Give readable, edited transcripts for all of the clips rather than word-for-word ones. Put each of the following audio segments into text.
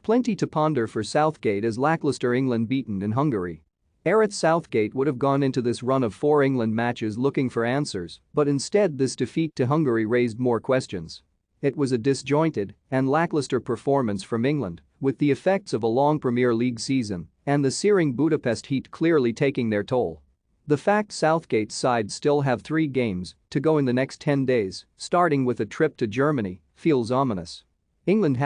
Plenty to ponder for Southgate as lacklustre England beaten in Hungary. Southgate would have gone into this run of 4 England matches looking for answers, but instead this defeat to Hungary raised more questions. It was a disjointed and lackluster performance from England, with the effects of a long Premier League season and the searing Budapest heat clearly taking their toll. The fact Southgate's side still have 3 games to go in the next 10 days, starting with a trip to Germany, feels ominous. England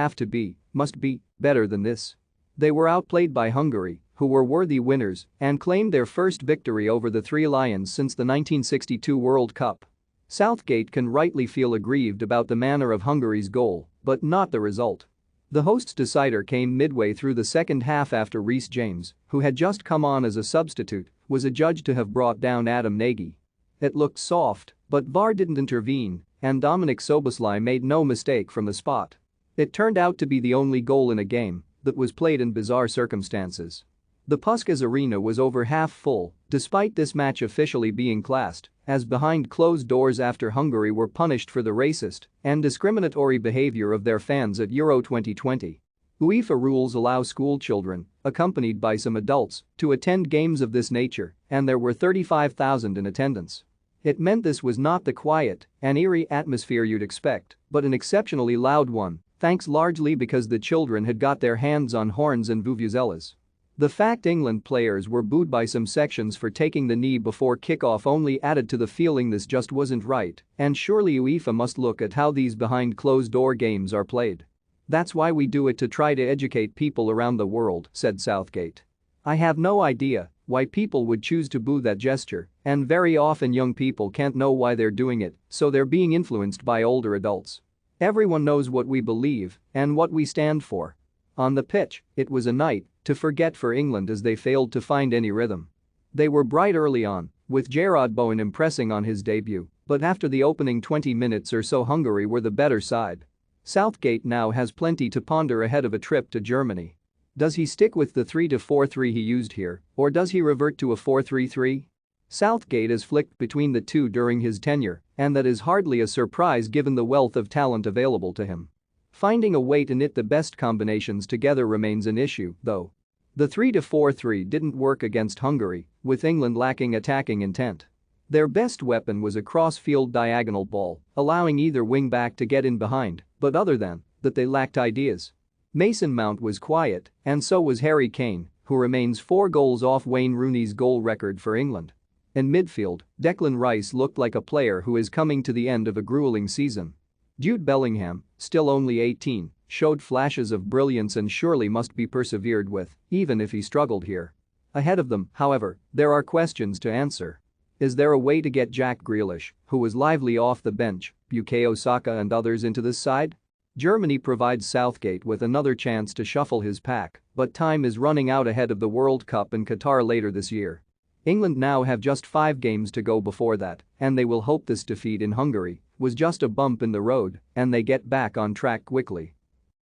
must be, better than this. They were outplayed by Hungary, who were worthy winners and claimed their first victory over the Three Lions since the 1962 World Cup. Southgate can rightly feel aggrieved about the manner of Hungary's goal, but not the result. The host's decider came midway through the second half after Reece James, who had just come on as a substitute, was adjudged to have brought down Adam Nagy. It looked soft, but VAR didn't intervene, and Dominik Szoboszlai made no mistake from the spot. It turned out to be the only goal in a game that was played in bizarre circumstances. The Puskás Arena was over half full, despite this match officially being classed as behind closed doors after Hungary were punished for the racist and discriminatory behavior of their fans at Euro 2020. UEFA rules allow school children, accompanied by some adults, to attend games of this nature, and there were 35,000 in attendance. It meant this was not the quiet and eerie atmosphere you'd expect, but an exceptionally loud one, thanks largely because the children had got their hands on horns and vuvuzelas. The fact England players were booed by some sections for taking the knee before kickoff only added to the feeling this just wasn't right, and surely UEFA must look at how these behind closed-door games are played. That's why we do it, to try to educate people around the world, said Southgate. I have no idea why people would choose to boo that gesture, and very often young people can't know why they're doing it, so they're being influenced by older adults. Everyone knows what we believe and what we stand for. On the pitch, it was a night to forget for England as they failed to find any rhythm. They were bright early on, with Jarrod Bowen impressing on his debut, but after the opening 20 minutes or so Hungary were the better side. Southgate now has plenty to ponder ahead of a trip to Germany. Does he stick with the 3-4-3 he used here, or does he revert to a 4-3-3? Southgate has flicked between the two during his tenure, and that is hardly a surprise given the wealth of talent available to him. Finding a way to knit the best combinations together remains an issue, though. The 3-4-3 didn't work against Hungary, with England lacking attacking intent. Their best weapon was a cross-field diagonal ball, allowing either wing-back to get in behind, but other than that they lacked ideas. Mason Mount was quiet, and so was Harry Kane, who remains 4 goals off Wayne Rooney's goal record for England. In midfield, Declan Rice looked like a player who is coming to the end of a grueling season. Jude Bellingham, still only 18, showed flashes of brilliance and surely must be persevered with, even if he struggled here. Ahead of them, however, there are questions to answer. Is there a way to get Jack Grealish, who was lively off the bench, Bukayo Saka and others into this side? Germany provides Southgate with another chance to shuffle his pack, but time is running out ahead of the World Cup in Qatar later this year. England now have just 5 games to go before that, and they will hope this defeat in Hungary was just a bump in the road and they get back on track quickly.